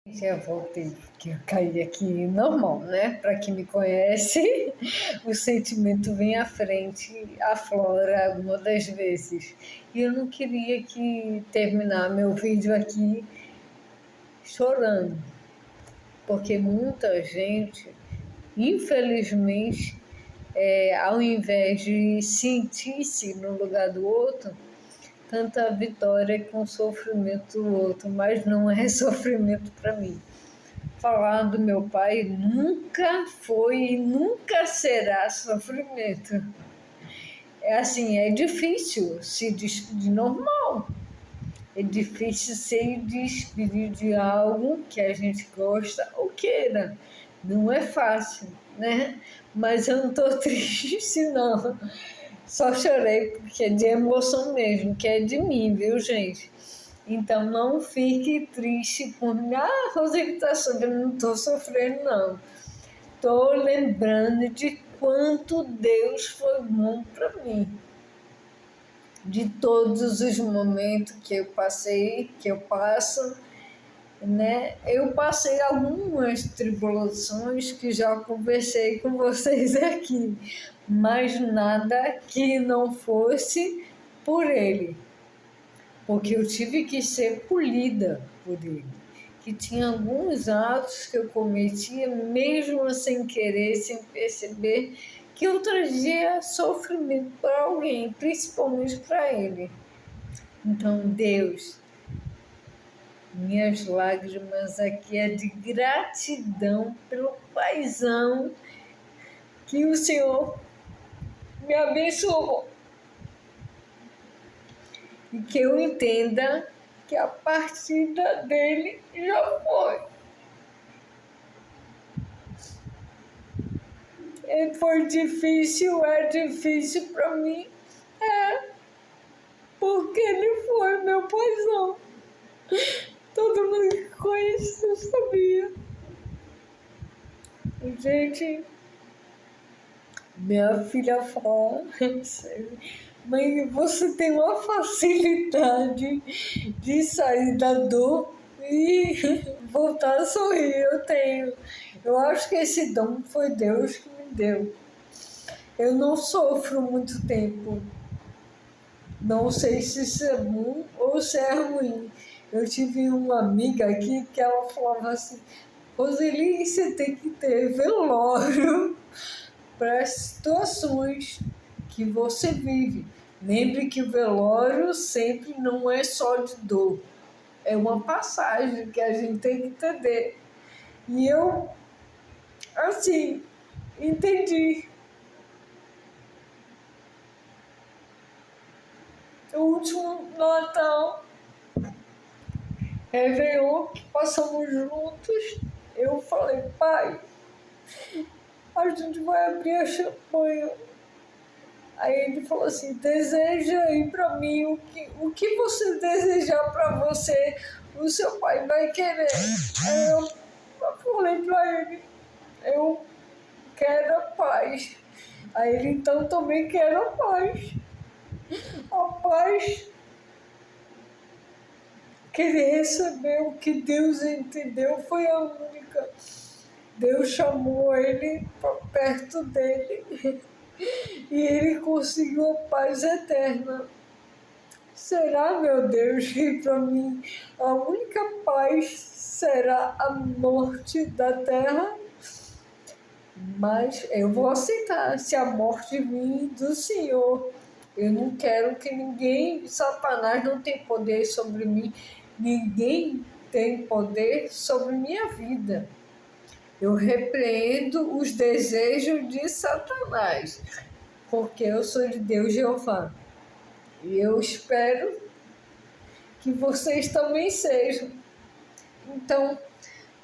Já voltei, porque eu caí aqui normal, né? Para quem me conhece, o sentimento vem à frente, aflora alguma das vezes. E eu não queria que terminar meu vídeo aqui chorando, porque muita gente, infelizmente, ao invés de sentir-se no lugar do outro, tanta vitória com o sofrimento do outro, mas não é sofrimento para mim. Falar do meu pai nunca foi e nunca será sofrimento. É assim, é difícil se despedir normal. É difícil se despedir de algo que a gente gosta ou queira. Não é fácil, né? Mas eu não estou triste, não. Só chorei porque é de emoção mesmo, que é de mim, viu, gente? Então não fique triste por mim. Ah, Roseli está sofrendo, não estou sofrendo, não. Estou lembrando de quanto Deus foi bom para mim. De todos os momentos que eu passei, que eu passo, né? Eu passei algumas tribulações que já conversei com vocês aqui, mas nada que não fosse por Ele, porque eu tive que ser polida por Ele. Que tinha alguns atos que eu cometia, mesmo sem querer, sem perceber, que eu trazia sofrimento para alguém, principalmente para Ele. Então, Deus, minhas lágrimas aqui é de gratidão pelo paizão que o Senhor me abençoou. E que eu entenda que a partida dele já foi. Foi difícil, é difícil para mim, porque ele foi meu paizão. Todo mundo que conhece sabia. Gente, minha filha fala, mãe, você tem uma facilidade de sair da dor e voltar a sorrir. Eu tenho. Eu acho que esse dom foi Deus que me deu. Eu não sofro muito tempo. Não sei se isso é bom ou se é ruim. Eu tive uma amiga aqui que ela falava assim, Roseli, você tem que ter velório para as situações que você vive. Lembre que o velório sempre não é só de dor. É uma passagem que a gente tem que entender. E eu, assim, entendi. O último Natal, Réveillon, que passamos juntos, eu falei, pai, a gente vai abrir a champanhe. Aí ele falou assim, deseja aí para mim o que você desejar para você, o seu pai vai querer. Aí eu falei para ele, eu quero a paz. Aí ele, então também quero a paz. A paz que ele recebeu, que Deus entendeu, foi a única. Deus chamou ele para perto dele e ele conseguiu a paz eterna. Será, meu Deus, que para mim a única paz será a morte da terra? Mas eu vou aceitar se a morte vir do Senhor. Eu não quero que ninguém, Satanás não tem poder sobre mim, ninguém tem poder sobre minha vida. Eu repreendo os desejos de Satanás, porque eu sou de Deus Jeová. E eu espero que vocês também sejam. Então,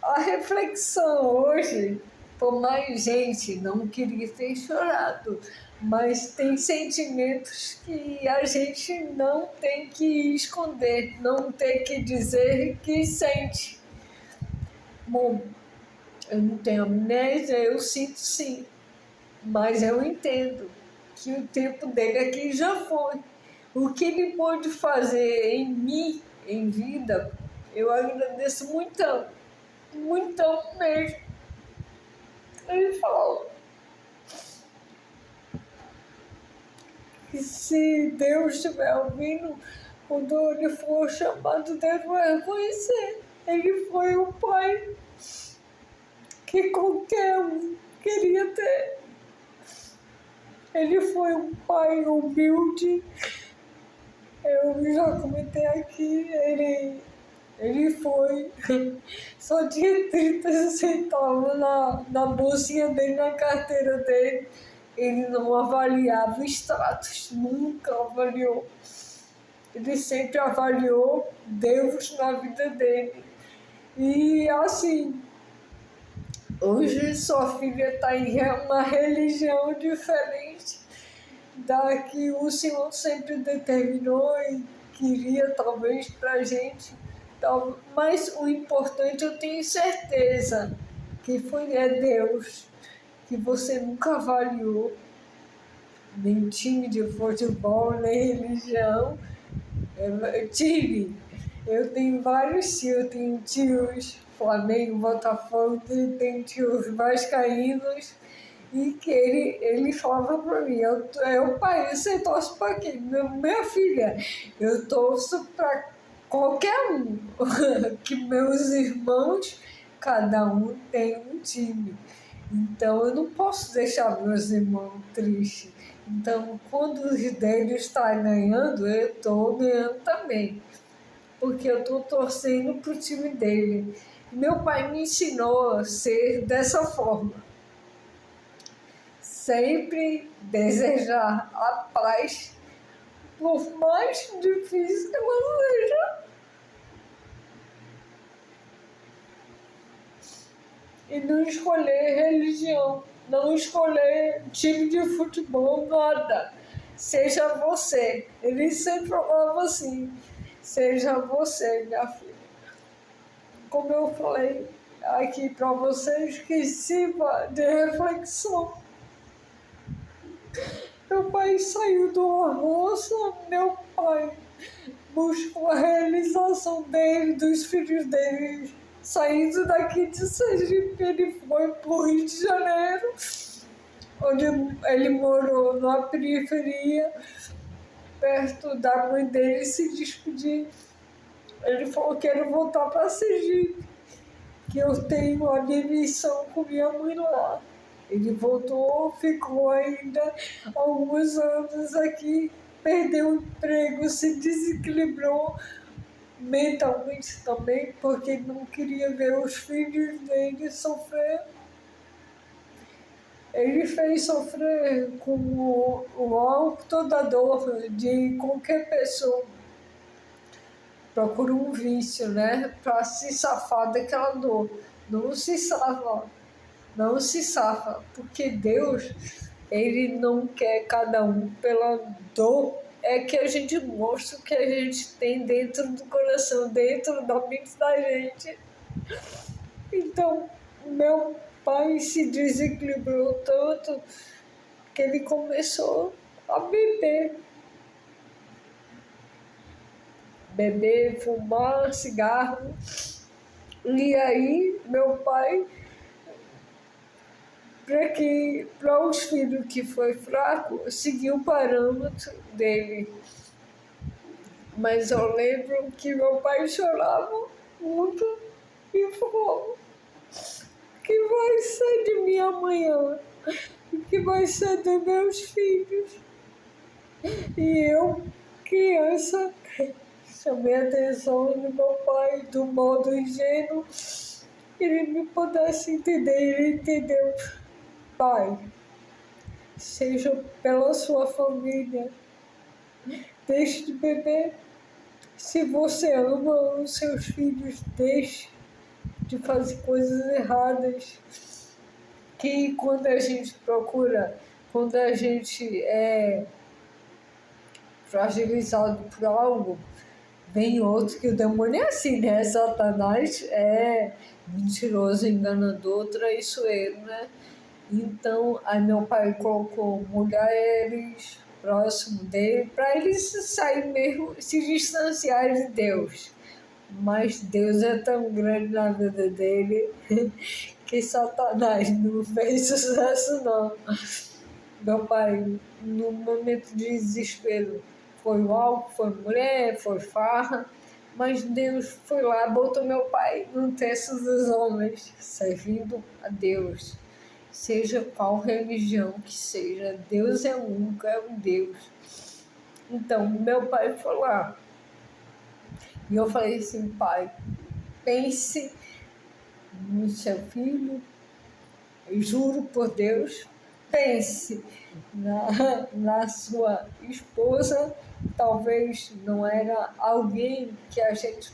a reflexão hoje, por mais gente não queria ter chorado, mas tem sentimentos que a gente não tem que esconder, não tem que dizer que sente. Bom, eu não tenho amnésia, eu sinto sim, mas eu entendo que o tempo dele aqui já foi. O que ele pôde fazer em mim, em vida, eu agradeço muito. Muitão mesmo. Ele falou que se Deus estiver ouvindo, quando ele for chamado, Deus vai reconhecer. Ele foi o pai que qualquer um queria ter. Ele foi um pai humilde. Eu já comentei aqui, ele foi, só tinha 30 centavos na bolsinha dele, na carteira dele. Ele não avaliava status, nunca avaliou. Ele sempre avaliou Deus na vida dele. E assim, hoje sua filha está em uma religião diferente da que o Senhor sempre determinou e queria talvez para a gente. Mas o importante, eu tenho certeza que é Deus, que você nunca avaliou, nem time de futebol, nem religião. Eu tenho vários tios, eu tenho tios Flamengo, Botafogo, tenho tios vascaínos, e que ele falava para mim, pai, você torce para quem? Minha filha, eu torço para qualquer um, que meus irmãos, cada um tem um time. Então eu não posso deixar meus irmãos tristes. Então, quando os deles estão ganhando, eu estou ganhando também, porque eu estou torcendo para o time dele. Meu pai me ensinou a ser dessa forma. Sempre desejar a paz, por mais difícil que ela seja. E não escolher religião, não escolher time de futebol, nada. Seja você. Ele sempre falava assim, seja você, minha filha. Como eu falei aqui para vocês, que sirva de reflexão. Meu pai saiu do almoço, meu pai buscou a realização dele, dos filhos dele. Saindo daqui de Sergipe, ele foi para o Rio de Janeiro, onde ele morou na periferia, perto da mãe dele, se despedir. Ele falou que quero voltar para Sergipe, que eu tenho a minha missão com minha mãe lá. Ele voltou, ficou ainda alguns anos aqui, perdeu o emprego, se desequilibrou mentalmente também, porque ele não queria ver os filhos dele sofrer. Ele fez sofrer com o álcool toda a dor de qualquer pessoa. Procura um vício, né? Para se safar daquela dor. Não se safa. Não se safa. Porque Deus, ele não quer cada um pela dor. É que a gente mostra o que a gente tem dentro do coração, dentro da mente da gente. Então, meu pai se desequilibrou tanto que ele começou a beber, fumar cigarro. E aí, meu pai, para os filhos que foi fraco, seguiu o parâmetro dele. Mas eu lembro que meu pai chorava muito e falou: que vai ser de mim amanhã? O que vai ser dos meus filhos? E eu, criança, chamei a atenção do meu pai do modo ingênuo, ele me pudesse entender. Ele entendeu: pai, seja pela sua família, deixe de beber. Se você ama os seus filhos, deixe de fazer coisas erradas. Que quando a gente procura, quando a gente é fragilizado por algo, vem outro, que o demônio é assim, né? Satanás é mentiroso, enganador, traiçoeiro, né? Então, aí meu pai colocou mulheres próximo dele para ele sair mesmo, se distanciar de Deus. Mas Deus é tão grande na vida dele que Satanás não fez sucesso, não. Meu pai, no momento de desespero, foi o álcool, foi mulher, foi farra, mas Deus foi lá, botou meu pai no texto dos homens, servindo a Deus. Seja qual religião que seja, Deus é único, é um Deus. Então, meu pai foi lá. E eu falei assim, pai, pense no seu filho, eu juro por Deus, pense na sua esposa. Talvez não era alguém que a gente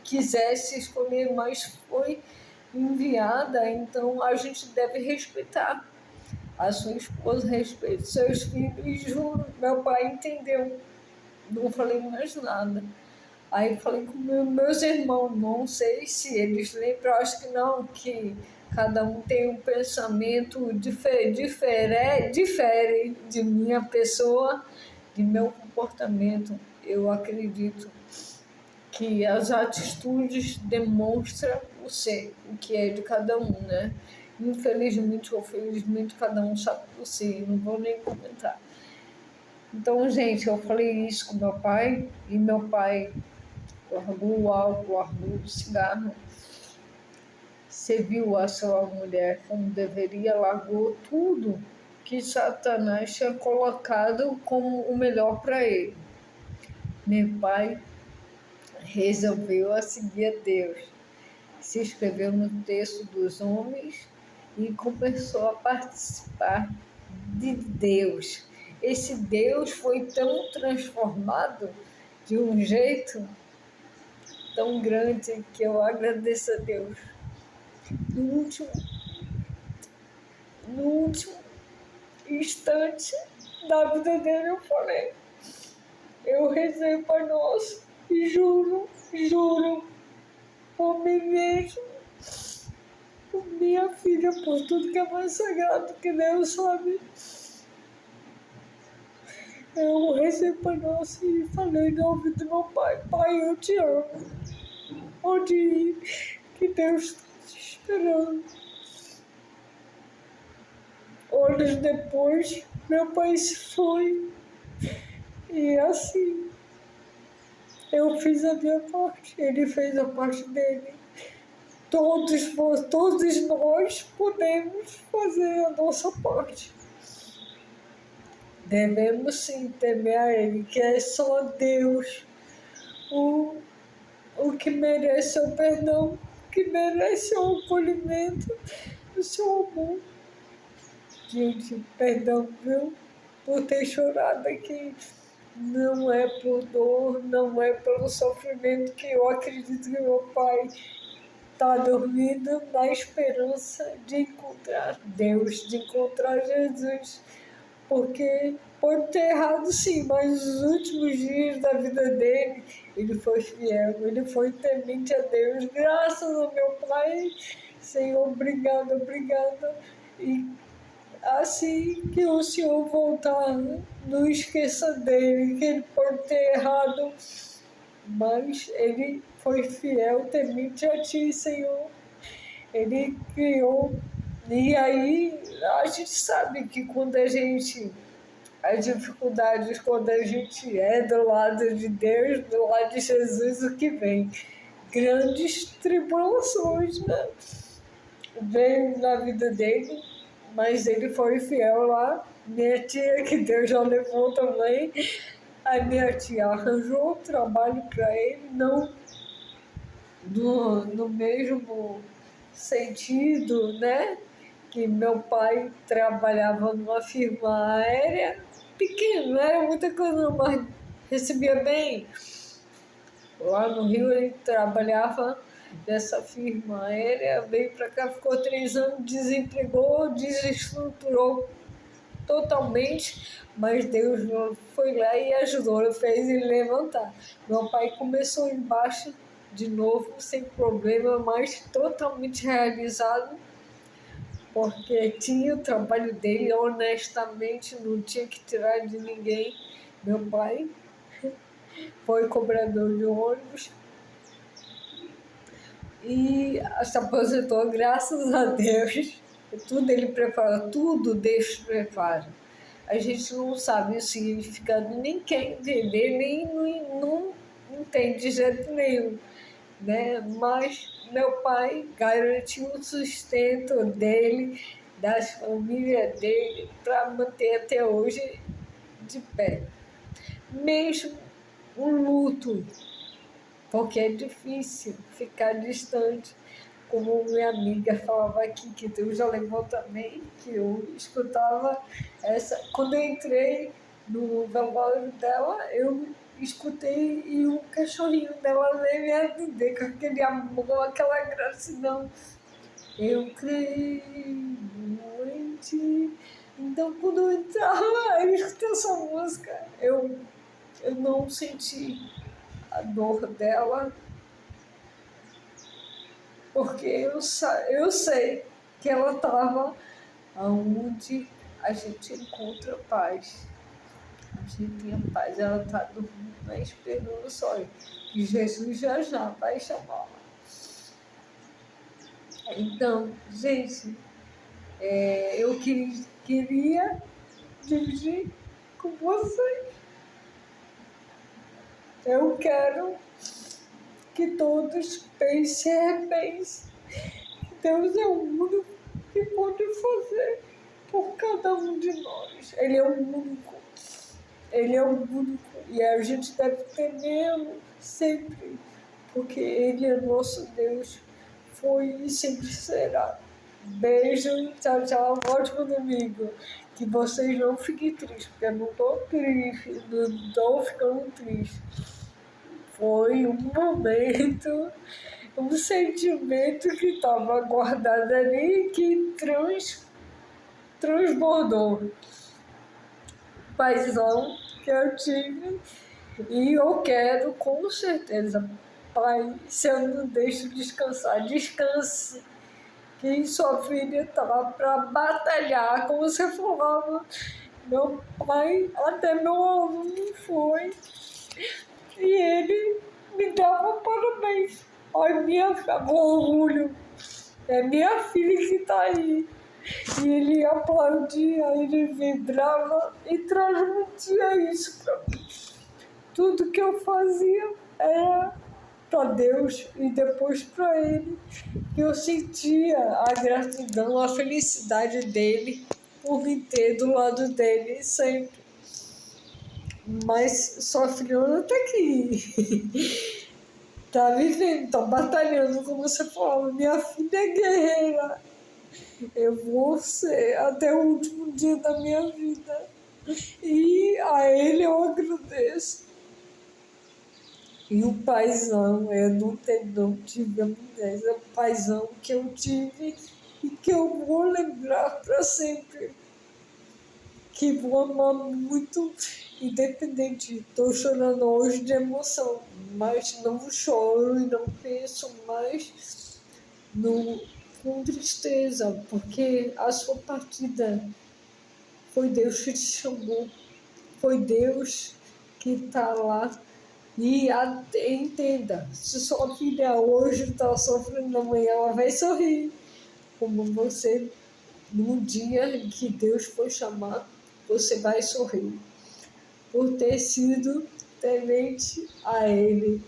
quisesse escolher, mas foi enviada, então a gente deve respeitar a sua esposa, respeite seus filhos. E juro, meu pai entendeu, não falei mais nada. Aí falei com meus irmãos, não sei se eles lembram, acho que não, que cada um tem um pensamento difere de minha pessoa, de meu comportamento. Eu acredito que as atitudes demonstram o que é de cada um, né? Infelizmente ou felizmente, cada um sabe por si, não vou nem comentar. Então, gente, eu falei isso com meu pai, e meu pai largou o álcool, largou o cigarro, serviu a sua mulher como deveria, largou tudo que Satanás tinha colocado como o melhor para ele. Meu pai resolveu a seguir a Deus, se inscreveu no texto dos homens e começou a participar de Deus. Esse Deus foi tão transformado de um jeito tão grande que eu agradeço a Deus. No último instante da vida dele, eu rezei para nós e juro por mim mesmo, por minha filha, por tudo que é mais sagrado que Deus sabe. Eu rezei para nós e falei no ouvido do meu pai, pai, eu te amo. Onde ir, que Deus está te esperando. Horas depois, meu pai se foi. E assim, eu fiz a minha parte, ele fez a parte dele. Todos nós podemos fazer a nossa parte. Devemos sim temer a Ele, que é só Deus o que merece o perdão, que merece o acolhimento, o seu amor. Gente, perdão, viu, por ter chorado aqui. Não é por dor, não é pelo sofrimento, que eu acredito que meu pai está dormindo na esperança de encontrar Deus, de encontrar Jesus. Porque pode ter errado sim, mas nos últimos dias da vida dele, ele foi fiel, ele foi temente a Deus. Graças ao meu pai, Senhor, obrigada. E assim que o Senhor voltar, não esqueça dele, que ele pode ter errado, mas ele foi fiel, temente a ti, Senhor. Ele criou. E aí a gente sabe que quando as dificuldades, quando a gente é do lado de Deus, do lado de Jesus, o que vem? Grandes tribulações, né? Veio na vida dele, mas ele foi fiel lá. Minha tia, que Deus já levou também, a minha tia arranjou trabalho para ele, não no mesmo sentido, né? Que meu pai trabalhava numa firma aérea, pequena, não era muita coisa, mas recebia bem. Lá no Rio ele trabalhava nessa firma aérea, veio para cá, ficou 3 anos, desempregou, desestruturou totalmente, mas Deus foi lá e ajudou, fez ele levantar. Meu pai começou embaixo de novo, sem problema, mas totalmente realizado, porque tinha o trabalho dele, honestamente, não tinha que tirar de ninguém. Meu pai foi cobrador de ônibus, e se aposentou, graças a Deus. Tudo ele prepara, tudo Deus prepara. A gente não sabe o significado, nem quer entender, nem não entende de jeito nenhum, né? Mas meu pai garantiu o sustento dele, das famílias dele, para manter até hoje de pé. Mesmo o luto, porque é difícil ficar distante. Como minha amiga falava aqui, que Deus já levou também, que eu escutava essa. Quando eu entrei no velório dela, eu escutei e o cachorrinho dela veio me atender com aquele amor, aquela gratidão. Eu creio em ti. Então, quando eu entrava, eu escutei essa música, eu não senti a dor dela, porque eu sei que ela estava onde a gente encontra paz. A gente tem paz, ela está dormindo, né, esperando só que Jesus já já vai chamá-la. Então, gente, eu queria dividir com vocês. Eu quero que todos pensem e repensem. Deus é o único que pode fazer por cada um de nós. Ele é o único. Ele é o único. E a gente deve temê-lo sempre, porque Ele é nosso Deus. Foi e sempre será. Beijo, tchau, tchau. Um ótimo domingo. Que vocês não fiquem tristes, porque eu não estou triste, não estou ficando triste. Foi um momento, um sentimento que estava guardado ali, que transbordou. Paizão que eu tive, e eu quero, com certeza, Pai, se eu não deixo descansar, descanse, que sua filha estava para batalhar, como você falava. Meu pai, até meu aluno foi, e ele me dava parabéns. Olha, com orgulho, é minha filha que está aí. E ele aplaudia, ele vibrava e transmitia isso para mim. Tudo que eu fazia era para Deus e depois para ele. Eu sentia a gratidão, a felicidade dele por me ter do lado dele sempre. Mas sua filhona está aqui. Está vivendo, está batalhando, como você falou. Minha filha é guerreira. Eu vou ser até o último dia da minha vida. E a ele eu agradeço. E o paizão, eu não tive a mulher, é o paizão que eu tive e que eu vou lembrar para sempre. Que vou amar muito, independente. Estou chorando hoje de emoção, mas não choro e não penso mais com tristeza, porque a sua partida foi Deus que te chamou, foi Deus que está lá. E entenda, se sua filha hoje está sofrendo, amanhã ela vai sorrir, como você, no dia que Deus foi chamar, você vai sorrir, por ter sido temente a Ele.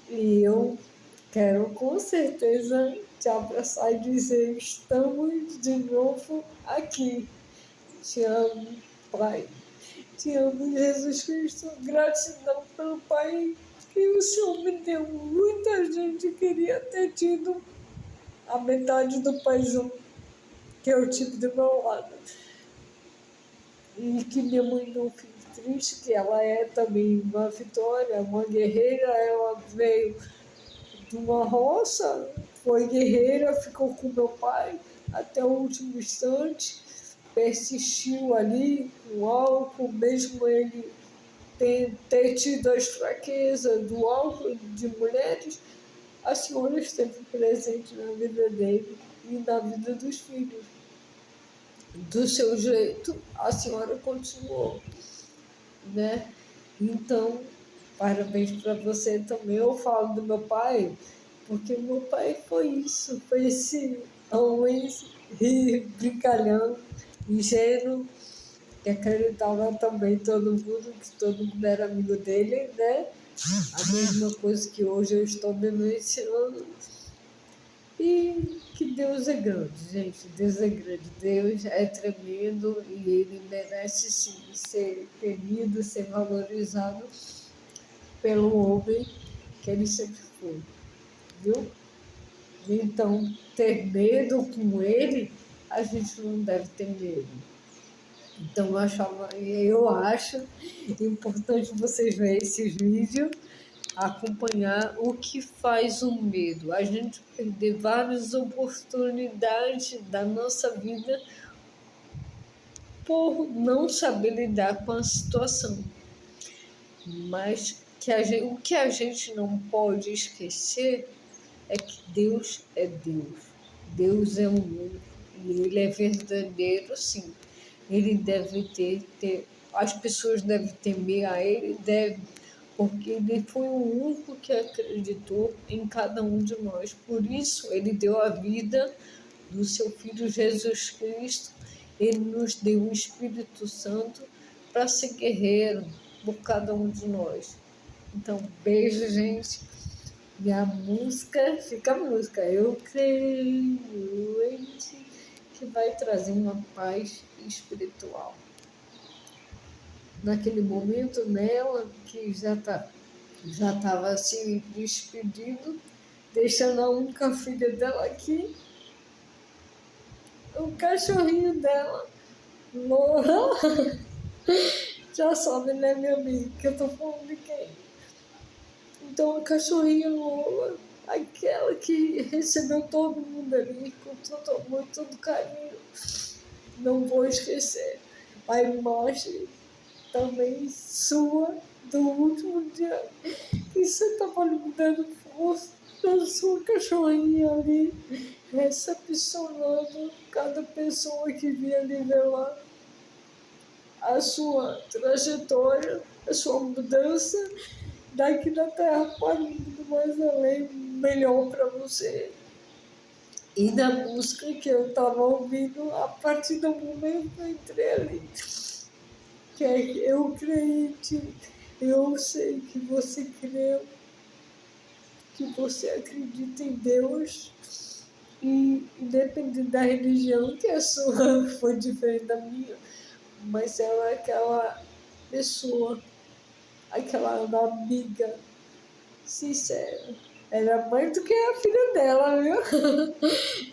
E eu quero com certeza te abraçar e dizer: estamos de novo aqui. Te amo, Pai. Te amo, Jesus Cristo. Gratidão pelo Pai que o Senhor me deu. Muita gente queria ter tido a metade do paizão que eu tive do meu lado. E que minha mãe não fique triste, que ela é também uma vitória, uma guerreira. Ela veio de uma roça, foi guerreira, ficou com meu pai até o último instante, persistiu ali com álcool, mesmo ele ter tido as fraquezas do álcool de mulheres, a senhora esteve presente na vida dele e na vida dos filhos. Do seu jeito, a senhora continuou, né? Então, parabéns para você também. Eu falo do meu pai Porque meu pai foi isso, foi esse homem brincalhão, ingênuo, que acreditava também que todo mundo era amigo dele, né? A mesma coisa que hoje eu estou vivenciando. E que Deus é grande, gente. Deus é grande. Deus é tremendo e ele merece sim ser temido, ser valorizado pelo homem que ele sempre foi, viu? Então, ter medo com ele, a gente não deve ter medo. Então, eu acho importante vocês verem esses vídeos, acompanhar o que faz o medo. A gente perder várias oportunidades da nossa vida por não saber lidar com a situação. Mas o que a gente não pode esquecer é que Deus é Deus. Deus é único e Ele é verdadeiro, sim. Ele deve as pessoas devem temer a Ele, porque Ele foi o único que acreditou em cada um de nós. Por isso, Ele deu a vida do seu Filho Jesus Cristo. Ele nos deu o Espírito Santo para ser guerreiro por cada um de nós. Então, beijo, gente. E a música, fica a música. Eu creio em ti, que vai trazer uma paz espiritual. Naquele momento, nela, que já estava se despedindo, deixando a única filha dela aqui, o cachorrinho dela, Lola, já sabe, né, meu amigo, que eu tô falando de quem? Então, a cachorrinha Lola, aquela que recebeu todo mundo ali com todo amor, todo carinho, não vou esquecer. A imagem também sua do último dia que você estava me dando força da sua cachorrinha ali, recepcionando cada pessoa que vinha lhe ver lá, a sua trajetória, a sua mudança daqui da terra para o mundo mais além, melhor para você. E da música que eu estava ouvindo, a partir do momento que eu entrei ali, que é eu creio em ti, eu sei que você creu, que você acredita em Deus, e independente da religião, que a sua foi diferente da minha, mas ela é aquela pessoa, aquela amiga sincera. Era mais do que a filha dela, viu?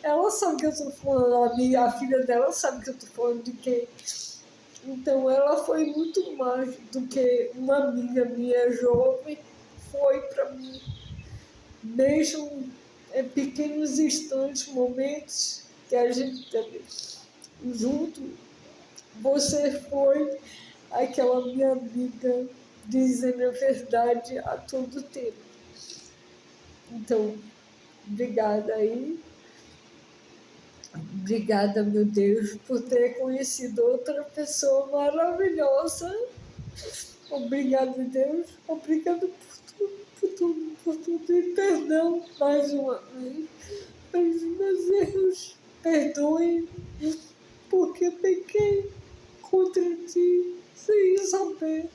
Ela sabe que eu tô falando, a filha dela sabe que eu tô falando de quem. Então ela foi muito mais do que uma amiga minha jovem foi para mim. Mesmo em pequenos instantes, momentos que a gente teve junto, você foi aquela minha amiga dizendo a verdade a todo tempo. Então, obrigada aí. Obrigada, meu Deus, por ter conhecido outra pessoa maravilhosa. Obrigada, Deus. Obrigada por tudo, por tudo, por tudo. E perdão mais uma vez pelos meus erros. Perdoe, porque pequei contra ti sem saber.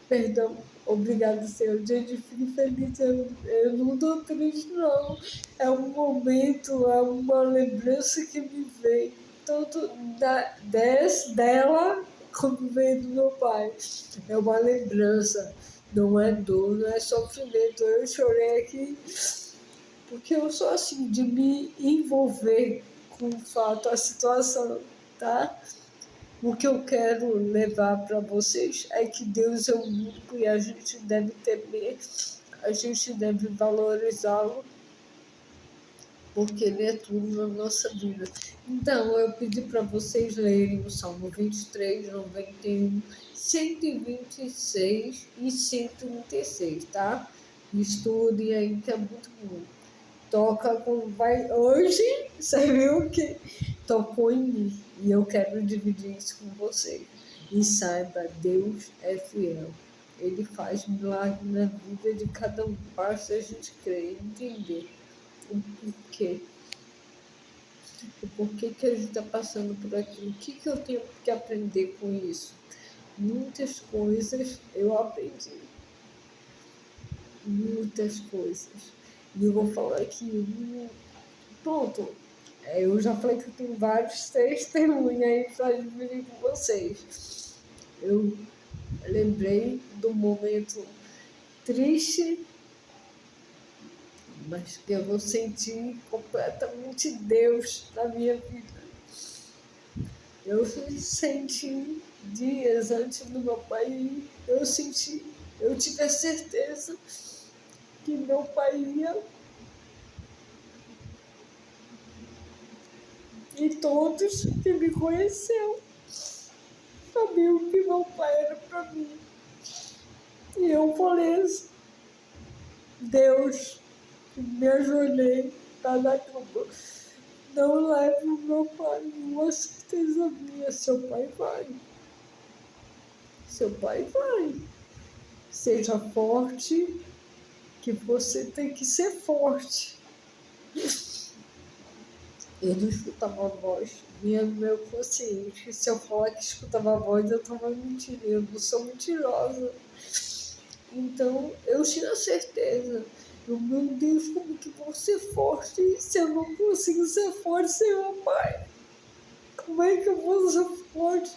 Perdão. Obrigada, Senhor. Gente, fico feliz. Eu não estou triste, não. É um momento, é uma lembrança que me veio. Tanto dela como veio do meu pai. É uma lembrança. Não é dor, não é sofrimento. Eu chorei aqui porque eu sou assim, de me envolver com o fato, a situação, tá? O que eu quero levar para vocês é que Deus é o único e a gente deve temer, a gente deve valorizá-lo, porque Ele é tudo na nossa vida. Então, eu pedi para vocês lerem o Salmo 23, 91, 126 e 136, tá? Estudem aí, que é muito bom. Toca com... Hoje, você viu que tocou em mim. E eu quero dividir isso com vocês. E saiba, Deus é fiel. Ele faz milagre na vida de cada um. Basta a gente crer e entender o porquê. O porquê que a gente está passando por aquilo. O que eu tenho que aprender com isso? Muitas coisas eu aprendi. Muitas coisas. E eu vou falar aqui. Pronto. Eu já falei que eu tenho vários testemunhos aí para dividir com vocês. Eu lembrei do momento triste, mas que eu vou sentir completamente Deus na minha vida. Eu senti dias antes do meu pai ir, eu tive a certeza que meu pai ia, e todos que me conheceram sabiam que meu pai era para mim. E eu falei assim, Deus, me ajoelhei, tá na cama. Não leve o meu pai, uma certeza minha, seu pai vai. Seu pai vai. Seja forte, que você tem que ser forte. Eu não escutava a voz, vinha no meu consciente. Se eu falar que escutava a voz, eu estava mentindo. Eu não sou mentirosa. Então, eu tinha certeza. Meu Deus, como que vou ser forte se eu não consigo ser forte sem meu pai? Como é que eu vou ser forte?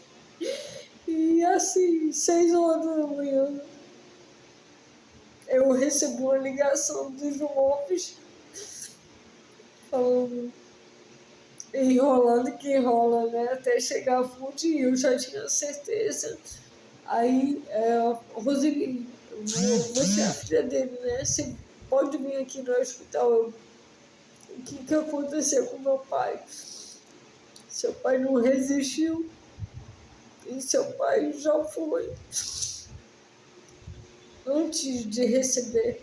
E assim, 6 horas da manhã, eu recebi uma ligação do João Alves falando, enrolando que enrola, né? Até chegar a fonte, e eu já tinha certeza. Aí, Roseli, você é a filha dele, né? Você pode vir aqui no hospital. O que aconteceu com meu pai? Seu pai não resistiu e seu pai já foi. Antes de receber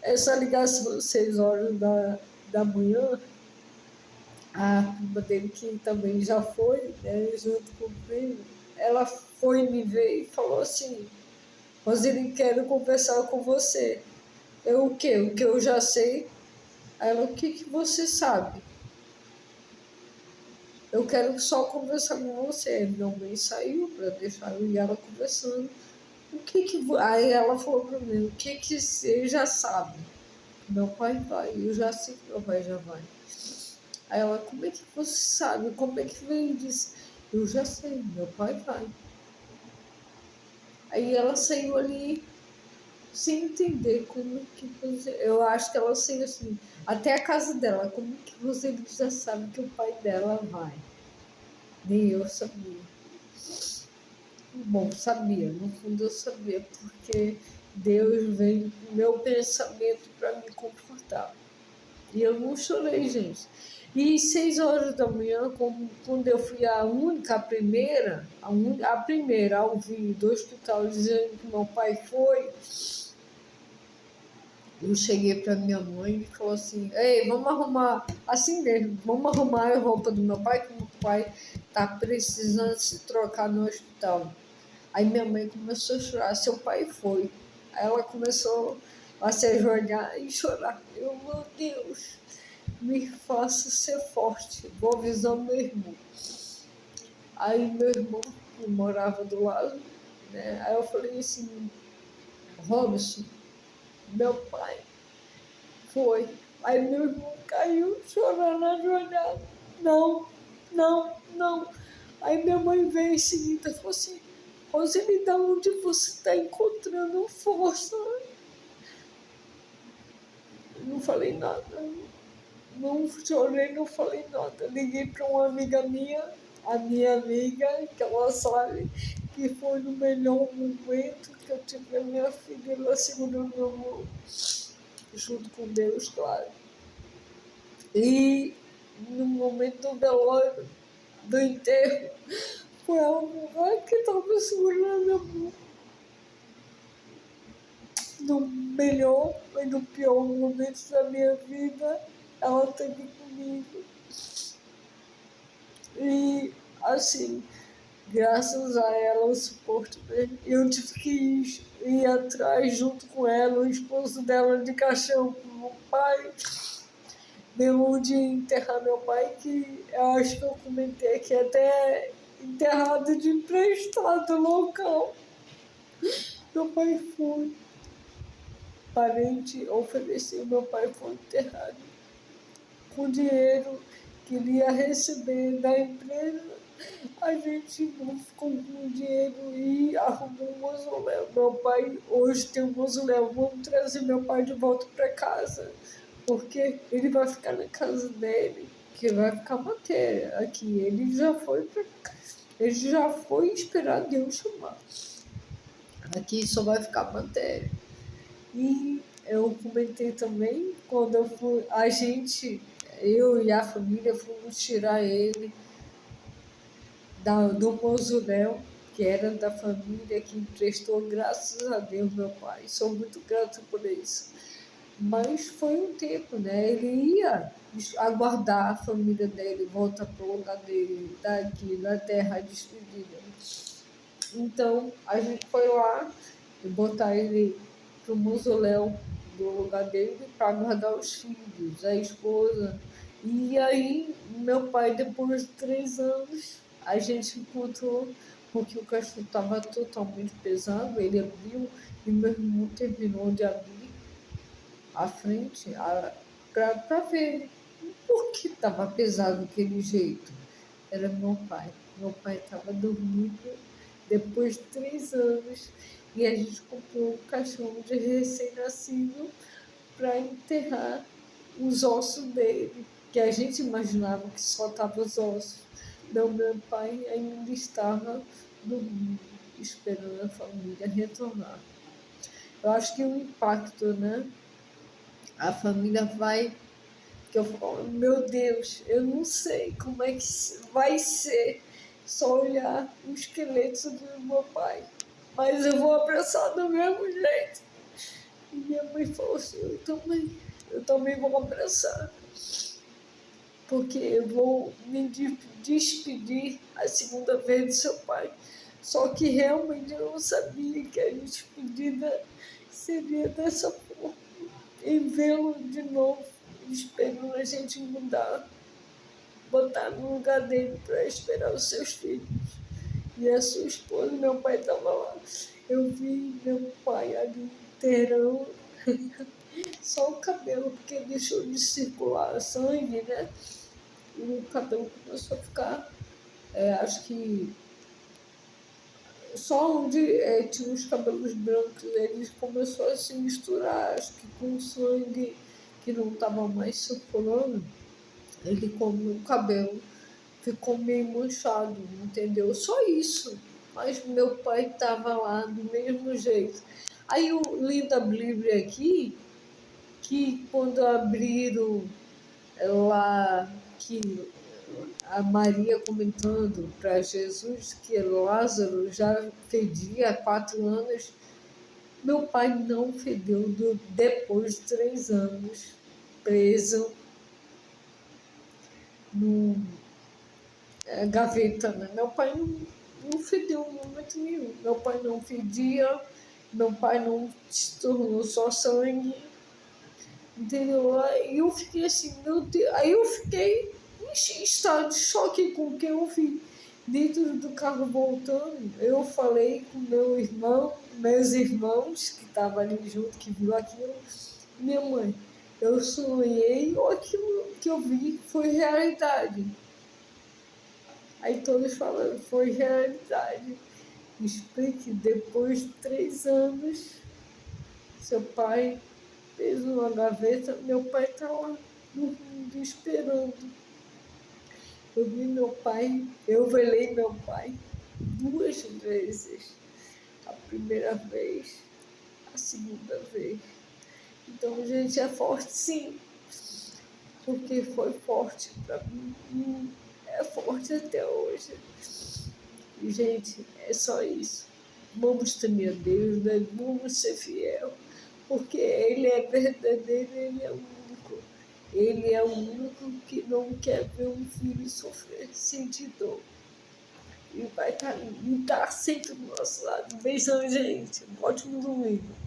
essa ligação às 6 horas da manhã, a prima dele, que também já foi, né, junto comigo, ela foi me ver e falou assim, Roseli, quero conversar com você. Eu, o quê? O que eu já sei? Ela, o que você sabe? Eu quero só conversar com você. Minha mãe saiu para deixar eu e ela conversando. Aí ela falou para mim, o que você já sabe? Meu pai vai, eu já sei que meu pai já vai. Aí ela, como é que você sabe? Como é que veio disso? Eu já sei, meu pai vai. Aí ela saiu ali sem entender como que você... Eu acho que ela saiu assim, até a casa dela, como que você já sabe que o pai dela vai? Nem eu sabia. Bom, sabia, no fundo eu sabia, porque Deus veio no meu pensamento para me confortar. E eu não chorei, gente. E 6 horas da manhã, quando eu fui a primeira a ouvir do hospital dizendo que meu pai foi, eu cheguei para minha mãe e falou assim, ei, vamos arrumar, assim mesmo, vamos arrumar a roupa do meu pai, que meu pai tá precisando se trocar no hospital. Aí minha mãe começou a chorar, seu pai foi. Aí ela começou a se ajoelhar e chorar. Eu, meu Deus, me faça ser forte, vou avisar meu irmão. Aí meu irmão, que morava do lado, né? Aí eu falei assim, Robson, meu pai foi. Aí meu irmão caiu chorando, ajoelhado. Não, não, não. Aí minha mãe veio em seguida e falou assim, Roseli, da onde você está encontrando força? Eu não falei nada. Não chorei, não falei nada. Liguei para uma amiga minha, a minha amiga, que ela sabe que foi no melhor momento que eu tive a minha filha, ela segurou meu mão, junto com Deus, claro. E no momento do velório, do enterro, foi a mulher que estava segurando a minha mão. No melhor e no pior momento da minha vida, ela esteve comigo. E, assim, Graças a ela, o suporte dele. Eu tive que ir atrás junto com ela, o esposo dela de caixão com meu pai. Deu de enterrar meu pai, que eu acho que eu comentei que até enterrado de emprestado local. Meu pai foi. Parente ofereceu, meu pai foi enterrado com dinheiro que ele ia receber da empresa. A gente não ficou com dinheiro e arrumou um mausoléu. Meu pai hoje tem um mausoléu. Vamos trazer meu pai de volta para casa, porque ele vai ficar na casa dele, que vai ficar matéria aqui. Ele já foi esperar Deus chamar. Aqui só vai ficar matéria. E eu comentei também, quando eu fui, eu e a família fomos tirar ele do mausoléu, que era da família que emprestou, graças a Deus, meu pai. Sou muito grata por isso. Mas foi um tempo, né? Ele ia aguardar a família dele, voltar para o lugar dele, daqui, na terra despedida. Então, a gente foi lá e botar ele pro mausoléu do lugar dele para guardar os filhos, a esposa. E aí, meu pai, depois de 3 anos, a gente encontrou, porque o caixão estava totalmente pesado, ele abriu e meu irmão terminou de abrir a frente para ver por que estava pesado daquele jeito. Era meu pai. Meu pai estava dormindo depois de 3 anos e a gente comprou um caixão de recém-nascido para enterrar os ossos dele, que a gente imaginava que só estavam os ossos. Não, meu pai ainda estava dormindo, esperando a família retornar. Eu acho que o impacto, né? A família vai, que eu falo, meu Deus, eu não sei como é que vai ser só olhar o esqueleto do meu pai, mas eu vou abraçar do mesmo jeito. E minha mãe falou assim, eu também vou abraçar, porque eu vou me despedir a segunda vez do seu pai. Só que realmente eu não sabia que a despedida seria dessa forma. E vê-lo de novo, esperando a gente mudar, botar no lugar dele para esperar os seus filhos. E a sua esposa, meu pai estava lá. Eu vi meu pai ali inteirão, só o cabelo, porque deixou de circular sangue, né? E o cabelo começou a ficar, acho que só onde tinha os cabelos brancos, ele começou a se misturar, acho que com sangue que não estava mais circulando, ele como o cabelo ficou meio manchado, entendeu? Só isso. Mas meu pai estava lá do mesmo jeito. Aí eu li da Bíblia aqui que quando abriram lá, que a Maria comentando para Jesus que Lázaro já fedia há 4 anos, meu pai não fedeu depois de 3 anos preso no gaveta, né? Meu pai não fedeu em momento nenhum. Meu pai não fedia, meu pai não se tornou só sangue, entendeu? Aí eu fiquei assim, meu Deus. Aí eu fiquei em estado de choque com o que eu vi. Dentro do carro voltando, eu falei com meus irmãos, que estavam ali junto, que viu aquilo, minha mãe, eu sonhei ou aquilo que eu vi foi realidade. Aí todos falando, foi realidade. Explique, depois de 3 anos, seu pai fez uma gaveta, meu pai está lá dormindo, esperando. Eu vi meu pai, eu velei meu pai 2 vezes. A primeira vez, a segunda vez. Então, gente, é forte sim, porque foi forte para mim e é forte até hoje. E, gente, é só isso. Vamos temer a Deus, né? Vamos ser fiel, porque Ele é verdadeiro, Ele é único. Ele é o único que não quer ver um filho sofrer, sentir dor. e vai estar sempre do nosso lado. Beijão, gente. Um ótimo domingo.